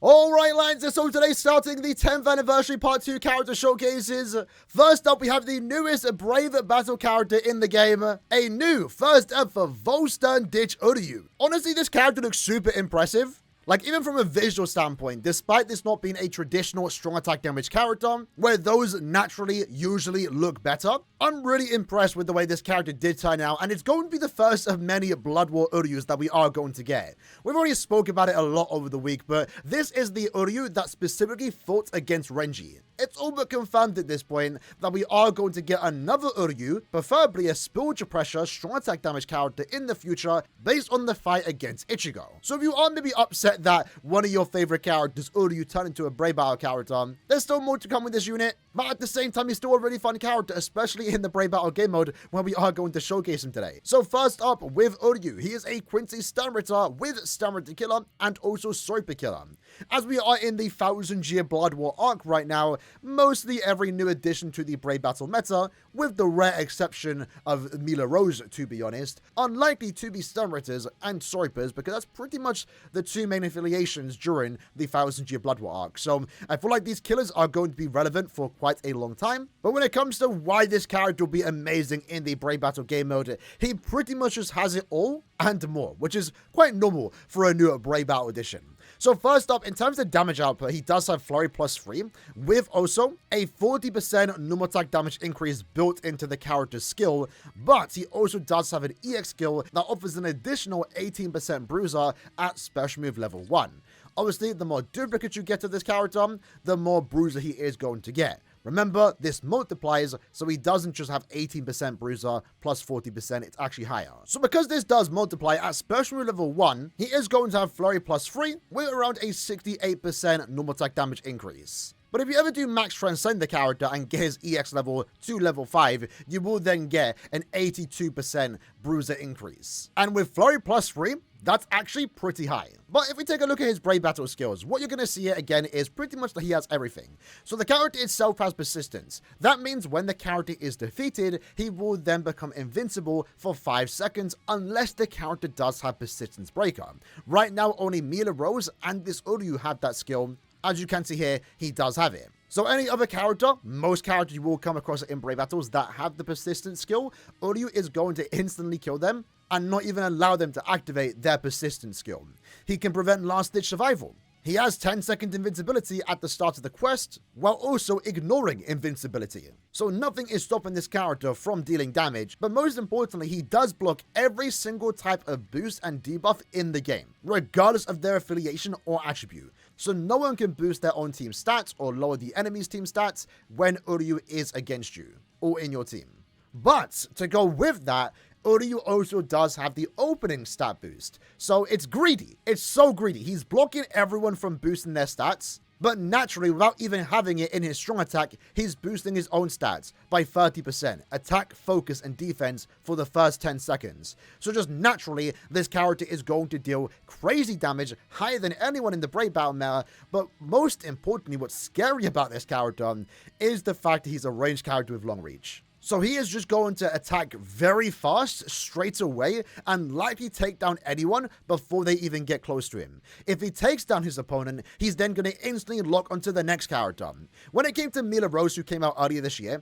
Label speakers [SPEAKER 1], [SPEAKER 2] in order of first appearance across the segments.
[SPEAKER 1] Alright lads, so today starting the 10th anniversary part 2 character showcases. First up we have the newest Brave Battle character in the game, a new first ever VOLL DICH URYU. Honestly, this character looks super impressive. Like, even from a visual standpoint, despite this not being a traditional strong attack damage character, where those naturally usually look better, I'm really impressed with the way this character did turn out, and it's going to be the first of many Blood War Uryus that we are going to get. We've already spoke about it a lot over the week, but this is the Uryu that specifically fought against Renji. It's all but confirmed at this point that we are going to get another Uryu, preferably a spiritual pressure strong attack damage character in the future based on the fight against Ichigo. So if you are maybe upset that one of your favorite characters, Uryu, turned into a Brave Battle character, there's still more to come with this unit, but at the same time he's still a really fun character, especially in the Brave Battle game mode where we are going to showcase him today. So first up with Uryu, he is a Quincy Stamritter with Stamritter Killer and also Super Killer. As we are in the 1000-year Blood War arc right now, mostly every new addition to the Brave Battle meta, with the rare exception of Mila Rose to be honest, are likely to be Stamritters and Soipers because that's pretty much the two main affiliations during the 1000-year Blood War arc. So I feel like these killers are going to be relevant for quite a long time. But when it comes to why this character will be amazing in the Brave Battle game mode, he pretty much just has it all and more, which is quite normal for a new Brave Battle edition. So first up, in terms of damage output, he does have Flurry +3, with also a 40% normal attack damage increase built into the character's skill, but he also does have an EX skill that offers an additional 18% bruiser at special move level 1. Obviously, the more duplicates you get to this character, the more bruiser he is going to get. Remember, this multiplies, so he doesn't just have 18% bruiser plus 40%, it's actually higher. So because this does multiply at special move level 1, he is going to have Flurry +3 with around a 68% normal attack damage increase. But if you ever do max transcend the character and get his EX level to level 5, you will then get an 82% bruiser increase. And with Flurry +3, that's actually pretty high. But if we take a look at his Brave Battle skills, what you're going to see here again is pretty much that he has everything. So the character itself has persistence. That means when the character is defeated, he will then become invincible for 5 seconds unless the character does have Persistence Breaker. Right now, only Mila Rose and this Uryu have that skill. As you can see here, he does have it. So any other character, most characters you will come across in Brave Battles that have the persistence skill, Uryu is going to instantly kill them and not even allow them to activate their persistence skill. He can prevent last-ditch survival. He has 10-second invincibility at the start of the quest, while also ignoring invincibility. So nothing is stopping this character from dealing damage, but most importantly, he does block every single type of boost and debuff in the game, regardless of their affiliation or attribute. So no one can boost their own team stats or lower the enemy's team stats when Uryu is against you, or in your team. But to go with that, Uryu also does have the opening stat boost. So it's greedy. It's so greedy. He's blocking everyone from boosting their stats, but naturally, without even having it in his strong attack, he's boosting his own stats by 30%. Attack, focus, and defense for the first 10 seconds. So just naturally, this character is going to deal crazy damage, higher than anyone in the Brave Battle meta. But most importantly, what's scary about this character is the fact that he's a ranged character with long reach. So he is just going to attack very fast, straight away, and likely take down anyone before they even get close to him. If he takes down his opponent, he's then going to instantly lock onto the next character. When it came to Mila Rose, who came out earlier this year,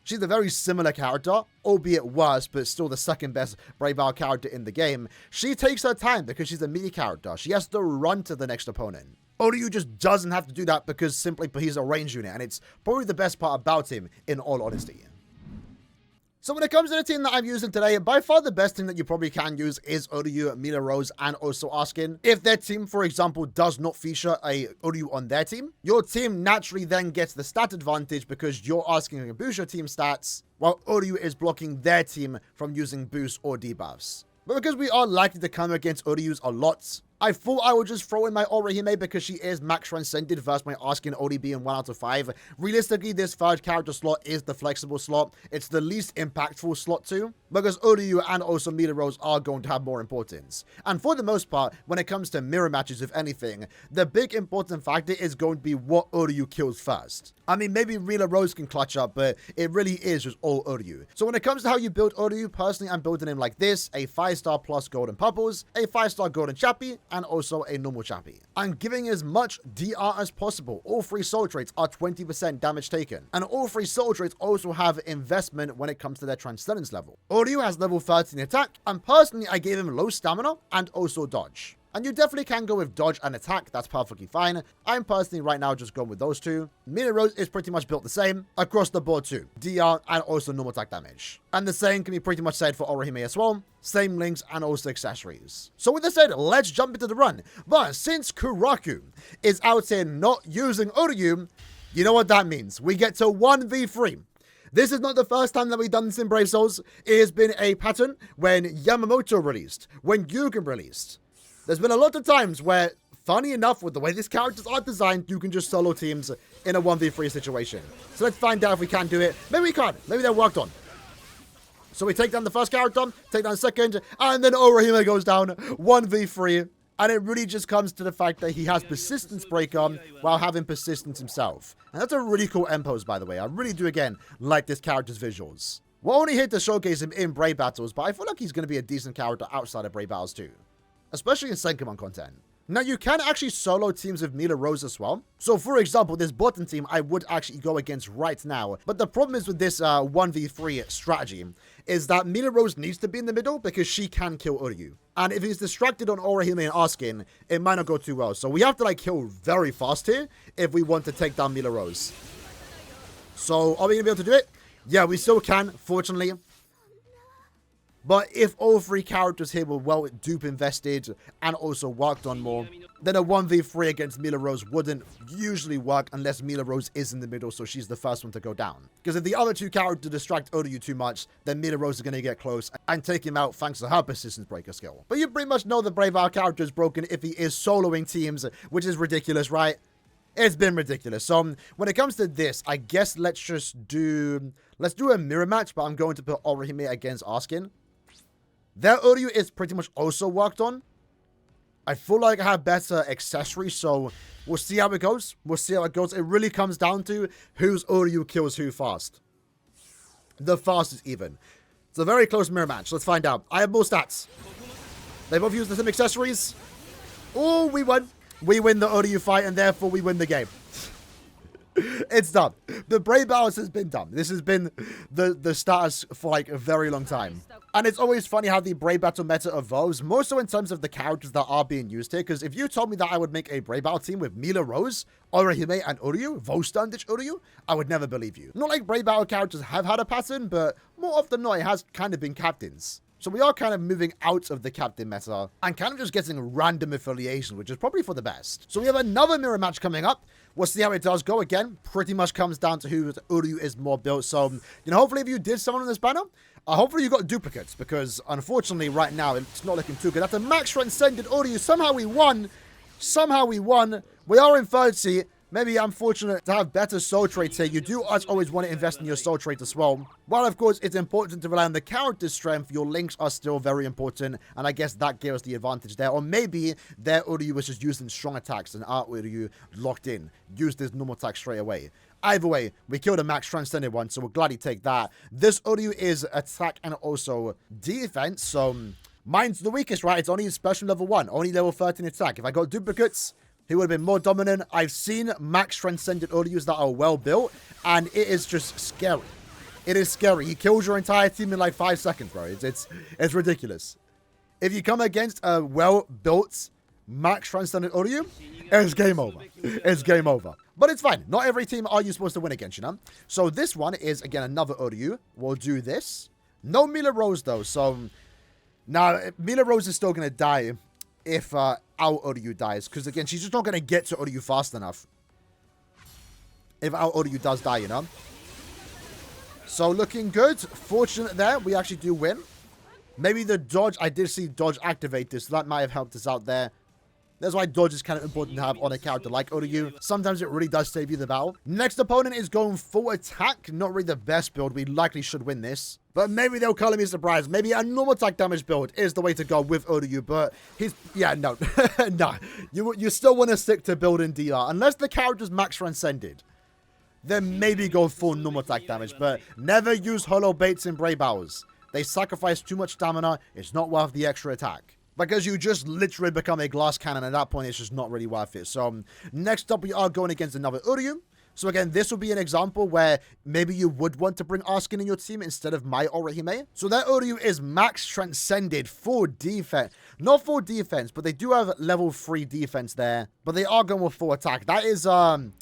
[SPEAKER 1] she's a very similar character, albeit worse, but still the second best Brave Battle character in the game. She takes her time because she's a melee character. She has to run to the next opponent. Uryu just doesn't have to do that because simply he's a range unit, and it's probably the best part about him, in all honesty. So when it comes to the team that I'm using today, by far the best team that you probably can use is Uryu, Mila Rose, and also Askin. If their team, for example, does not feature a Uryu on their team, your team naturally then gets the stat advantage because you're asking to boost your team stats, while Uryu is blocking their team from using boosts or debuffs. But because we are likely to come against Uryus a lot, I thought I would just throw in my Orihime because she is max transcended versus my Askin only being 1 out of 5. Realistically, this third character slot is the flexible slot. It's the least impactful slot too, because Uryu and also Mila Rose are going to have more importance. And for the most part, when it comes to mirror matches, if anything, the big important factor is going to be what Uryu kills first. I mean, maybe Mila Rose can clutch up, but it really is just all Uryu. So when it comes to how you build Uryu, personally, I'm building him like this: a 5-star plus golden purples, a 5-star golden chappy, and also a normal chappy. And giving as much DR as possible. All 3 soul traits are 20% damage taken. And all 3 soul traits also have investment when it comes to their transcendence level. Uryu has level 13 attack, and personally I gave him low stamina and also dodge. And you definitely can go with dodge and attack, that's perfectly fine. I'm personally right now just going with those 2. Mila Rose is pretty much built the same across the board too. DR and also normal attack damage. And the same can be pretty much said for Orihime as well. Same links and also accessories. So with that said, let's jump into the run. But since Kuraku is out here not using Uryu, you know what that means. We get to 1v3. This is not the first time that we've done this in Brave Souls. It has been a pattern when Yamamoto released, when Yugen released. There's been a lot of times where, funny enough, with the way these characters are designed, you can just solo teams in a 1v3 situation. So let's find out if we can do it. Maybe we can't. Maybe they're worked on. So we take down the first character, take down the second, and then Orihime goes down 1v3. And it really just comes to the fact that he has Persistence Breaker while having Persistence himself. And that's a really cool end pose, by the way. I really do, again, like this character's visuals. We're only here to showcase him in Brave Battles, but I feel like he's going to be a decent character outside of Brave Battles too. Especially in Senkaman content. Now, you can actually solo teams with Mila Rose as well. So, for example, this bottom team I would actually go against right now. But the problem is with this 1v3 strategy is that Mila Rose needs to be in the middle because she can kill Uryu. And if he's distracted on Orihime and Askin, it might not go too well. So, we have to, like, kill very fast here if we want to take down Mila Rose. So, are we going to be able to do it? Yeah, we still can, fortunately. But if all 3 characters here were well dupe invested and also worked on more, then a 1v3 against Mila Rose wouldn't usually work unless Mila Rose is in the middle, so she's the first one to go down. Because if the other 2 characters distract Uryu too much, then Mila Rose is going to get close and take him out thanks to her Persistence Breaker skill. But you pretty much know the Brave Hour character is broken if he is soloing teams, which is ridiculous, right? It's been ridiculous. So when it comes to this, I guess let's do a mirror match, but I'm going to put Orihime against Askin. Their Uryu is pretty much also worked on. I feel like I have better accessories, so we'll see how it goes. We'll see how it goes. It really comes down to whose Uryu kills who fast. The fastest even. It's a very close mirror match. Let's find out. I have more stats. They both use the same accessories. Oh, we won. We win the Uryu fight, and therefore we win the game. It's done. The Brave Battles has been done. This has been the status for like a very long time. And it's always funny how the Brave Battle meta evolves, more so in terms of the characters that are being used here. Because if you told me that I would make a Brave Battle team with Mila Rose, Orihime, and Uryu, VOLL DICH URYU, I would never believe you. Not like Brave Battle characters have had a pattern, but more often than not, it has kind of been captains. So we are kind of moving out of the captain meta and kind of just getting random affiliations, which is probably for the best. So we have another mirror match coming up. We'll see how it does go again. Pretty much comes down to who Uryu is more built. So, you know, hopefully if you did someone on this banner, hopefully you got duplicates, because unfortunately right now it's not looking too good. After Max Transcended Uryu, somehow we won. Somehow we won. We are in third seat. Maybe I'm fortunate to have better soul traits here. You do always want to invest in your soul trait as well. While, of course, it's important to rely on the character's strength, your links are still very important. And I guess that gives us the advantage there. Or maybe their Uryu was just using strong attacks and our Uryu locked in. Used his normal attack straight away. Either way, we killed a Max Transcended one, so we'll gladly take that. This Uryu is attack and also defense. So mine's the weakest, right? It's only special level 1. Only level 13 attack. If I got duplicates, he would have been more dominant. I've seen Max Transcended Uryus that are well built, and it is just scary. It is scary. He kills your entire team in like 5 seconds, bro. It's ridiculous. If you come against a well-built Max Transcended Uryu, it's game over. It's game over. But it's fine. Not every team are you supposed to win against, you know? So this one is, again, another Uryu. We'll do this. No Mila Rose, though. So now Mila Rose is still going to die if our Uryu dies. Because, again, she's just not going to get to Uryu fast enough. If our Uryu does die, you know? So, looking good. Fortunate there. We actually do win. Maybe the dodge. I did see dodge activate this. So that might have helped us out there. That's why dodge is kind of important to have on a character like Uryu. Sometimes it really does save you the battle. Next opponent is going full attack. Not really the best build. We likely should win this. But maybe they'll color me surprised. Maybe a normal attack damage build is the way to go with Uryu. But he's... Yeah, no. No. You still want to stick to building DR. Unless the character's max transcended. Then maybe go full normal attack damage. But never use hollow baits in Brave Hours. They sacrifice too much stamina. It's not worth the extra attack. because you just literally become a glass cannon. At that point, it's just not really worth it. So next up, we are going against another Uryu. So again, this will be an example where maybe you would want to bring Askin in your team instead of my Orihime. So their Uryu is max transcended for defense. Not for defense, but they do have level 3 defense there. But they are going with full attack. That is, it's going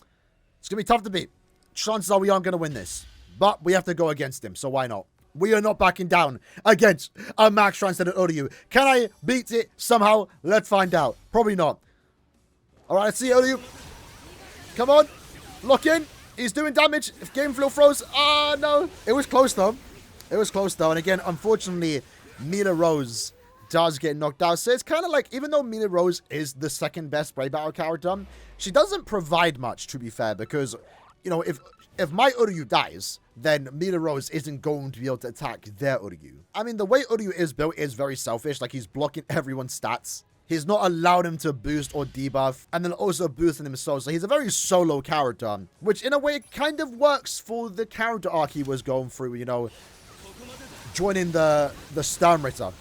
[SPEAKER 1] to be tough to beat. Chances are we aren't going to win this. But we have to go against him, so why not? We are not backing down against a max transcended Uryu. Can I beat it somehow? Let's find out. Probably not. Alright, let's see Uryu. Come on. Lock in. He's doing damage. If game flow froze. Ah, no. It was close, though. It was close, though. And again, unfortunately, Mila Rose does get knocked out. So it's kind of like, even though Mila Rose is the second best Brave Battle character, she doesn't provide much, to be fair. Because, you know, if my Uryu dies, then Mila Rose isn't going to be able to attack their Uryu. I mean, the way Uryu is built is very selfish. Like, he's blocking everyone's stats. He's not allowed him to boost or debuff, and then also boosting himself. So he's a very solo character, which in a way kind of works for the character arc he was going through, you know, joining the Stern Ritter.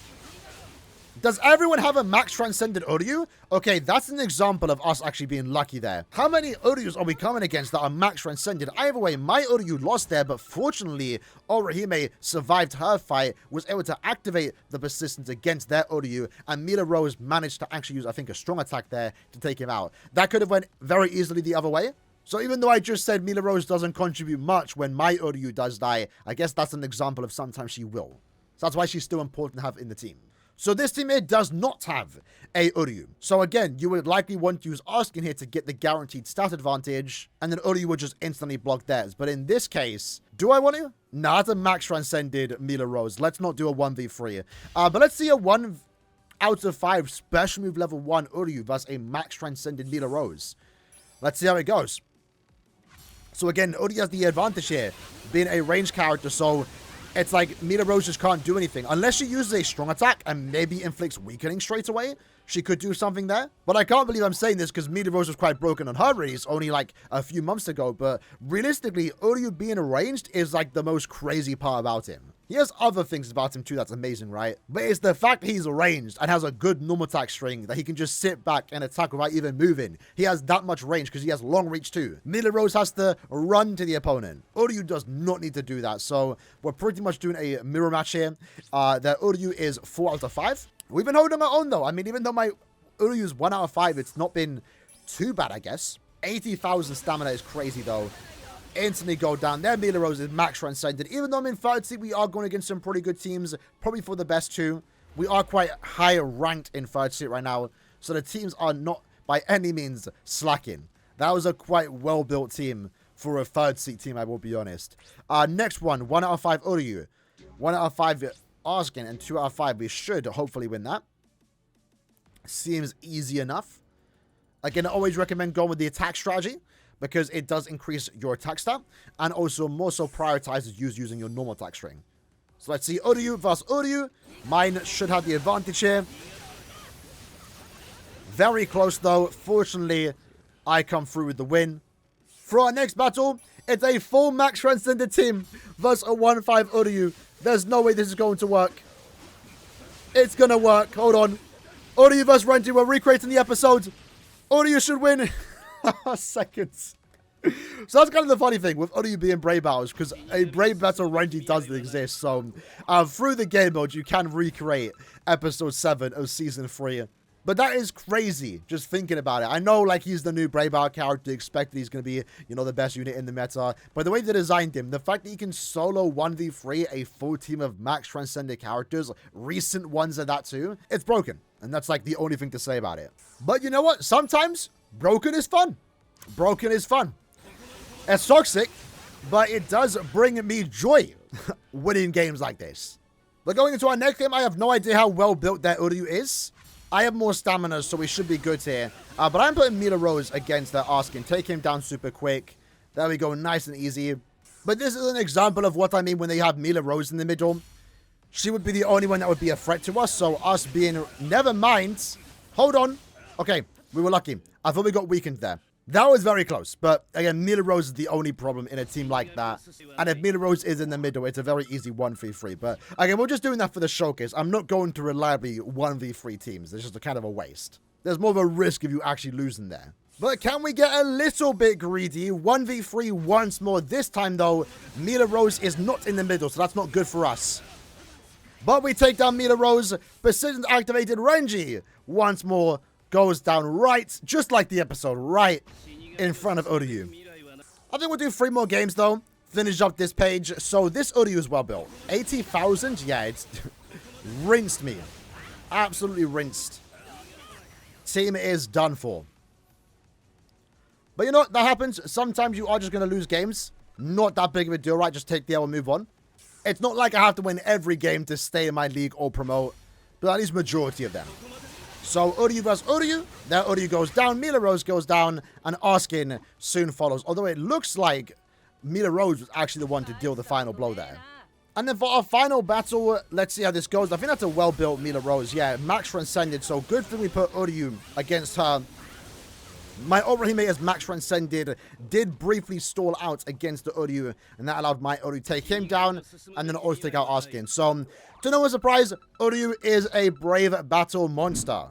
[SPEAKER 1] Does everyone have a max transcended Uryu? Okay, that's an example of us actually being lucky there. How many Uryus are we coming against that are max transcended? Either way, my Uryu lost there, but fortunately, Orihime survived her fight, was able to activate the persistence against their Uryu, and Mila Rose managed to actually use, I think, a strong attack there to take him out. That could have went very easily the other way. So even though I just said Mila Rose doesn't contribute much when my Uryu does die, I guess that's an example of sometimes she will. So that's why she's still important to have in the team. So this team here does not have a Uryu. So again, you would likely want to use Askin here to get the guaranteed stat advantage, and then Uryu would just instantly block theirs. But in this case, do I want to? Nah, that's a max transcended Mila Rose. Let's not do a 1v3. But let's see a 1 out of 5 special move level 1 Uryu versus a max transcended Mila Rose. Let's see how it goes. So again, Uryu has the advantage here, being a ranged character, so it's like Mila Rose just can't do anything. Unless she uses a strong attack and maybe inflicts weakening straight away, she could do something there. But I can't believe I'm saying this because Mila Rose was quite broken on her release only like a few months ago. But realistically, Uryu being ranged is like the most crazy part about him. He has other things about him too that's amazing, right? But it's the fact that he's ranged and has a good normal attack string that he can just sit back and attack without even moving. He has that much range because he has long reach too. Mila Rose has to run to the opponent. Uryu does not need to do that. So we're pretty much doing a mirror match here. The Uryu is 4 out of 5. We've been holding our own though. I mean, even though my Uryu is 1 out of 5, it's not been too bad, I guess. 80,000 stamina is crazy though. Instantly go down. There, Mila Rose is max transcended. Even though I'm in third seed, we are going against some pretty good teams. Probably for the best too. We are quite high ranked in third seed right now. So the teams are not by any means slacking. That was a quite well-built team for a third seed team, I will be honest. Next one, 1 out of 5 Uryu. 1 out of 5 Askin, and 2 out of 5. We should hopefully win that. Seems easy enough. Again, I always recommend going with the attack strategy, because it does increase your attack stat, and also more so prioritizes using your normal attack string. So let's see, Uryu versus Uryu. Mine should have the advantage here. Very close though. Fortunately, I come through with the win. For our next battle, it's a full max transcended team versus a 1-5 Uryu. There's no way this is going to work. It's gonna work. Hold on. Uryu versus Renji. We're recreating the episode. Uryu should win. Seconds. So that's kind of the funny thing with Uryu being Brave Battles, because a Brave Battle Renji doesn't exist. So through the game mode, you can recreate episode 7 of season 3. But that is crazy, just thinking about it. I know, like, he's the new Brave Battle character, expected he's going to be, you know, the best unit in the meta. But the way they designed him, the fact that he can solo 1v3 a full team of max transcended characters, recent ones at that too, it's broken. And that's, like, the only thing to say about it. But you know what? Sometimes broken is fun. Broken is fun. It's toxic, but it does bring me joy winning games like this. But going into our next game, I have no idea how well built that Uryu is. I have more stamina, so we should be good here. But I'm putting Mila Rose against that Askin. Take him down super quick. There we go, nice and easy. But this is an example of what I mean when they have Mila Rose in the middle. She would be the only one that would be a threat to us, so us being... Never mind. Hold on. Okay, we were lucky. I thought we got weakened there. That was very close, but again, Mila Rose is the only problem in a team like that. And if Mila Rose is in the middle, it's a very easy 1v3. But again, we're just doing that for the showcase. I'm not going to reliably 1v3 teams. It's just a kind of a waste. There's more of a risk of you actually losing there. But can we get a little bit greedy? 1v3 once more. This time, though, Mila Rose is not in the middle, so that's not good for us. But we take down Mila Rose. Precision activated Renji once more goes down right, just like the episode, right in front of Uryu. I think we'll do 3 more games, though. Finish up this page. So this Uryu is well built. 80,000? Yeah, it's rinsed me. Absolutely rinsed. Team is done for. But you know what? That happens. Sometimes you are just going to lose games. Not that big of a deal, right? Just take the L and move on. It's not like I have to win every game to stay in my league or promote. But at least majority of them. So Uryu versus Uryu. There Uryu goes down. Mila Rose goes down. And Askin soon follows. Although it looks like Mila Rose was actually the one to deal the final blow there. And then for our final battle, let's see how this goes. I think that's a well-built Mila Rose. Yeah, max transcended. So good thing we put Uryu against her. My Aurahime as max transcended did briefly stall out against the Uryu, and that allowed my Uryu to take him down, and then also take out Askin. So, to no one's surprise, Uryu is a brave battle monster.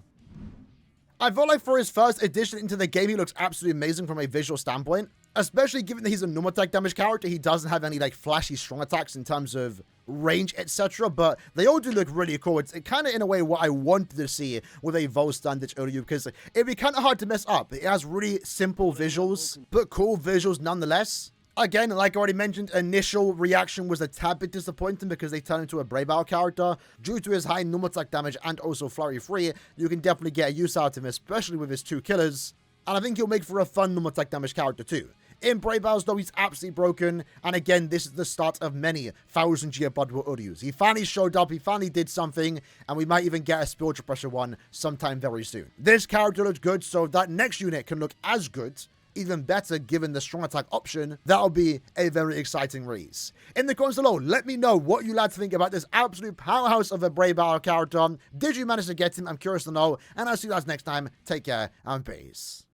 [SPEAKER 1] I feel like for his first addition into the game, he looks absolutely amazing from a visual standpoint. Especially given that he's a normal attack damage character, he doesn't have any like flashy strong attacks in terms of range, etc. But they all do look really cool. It's kind of in a way what I wanted to see with a VOLL stand DICH URYU, because it'd be kind of hard to mess up. It has really simple visuals, but cool visuals nonetheless. Again, like I already mentioned, initial reaction was a tad bit disappointing because they turned into a Brave Battle character. Due to his high normal attack damage and also flurry free, you can definitely get a use out of him, especially with his 2 killers. And I think he'll make for a fun normal attack damage character too. In Brave Battles, though, he's absolutely broken. And again, this is the start of many 1000-year Blood War Uryus. He finally showed up, he finally did something, and we might even get a spiritual pressure one sometime very soon. This character looks good, so if that next unit can look as good, even better given the strong attack option, that'll be a very exciting release. In the comments below, let me know what you lads think about this absolute powerhouse of a Brave Battle character. Did you manage to get him? I'm curious to know. And I'll see you guys next time. Take care and peace.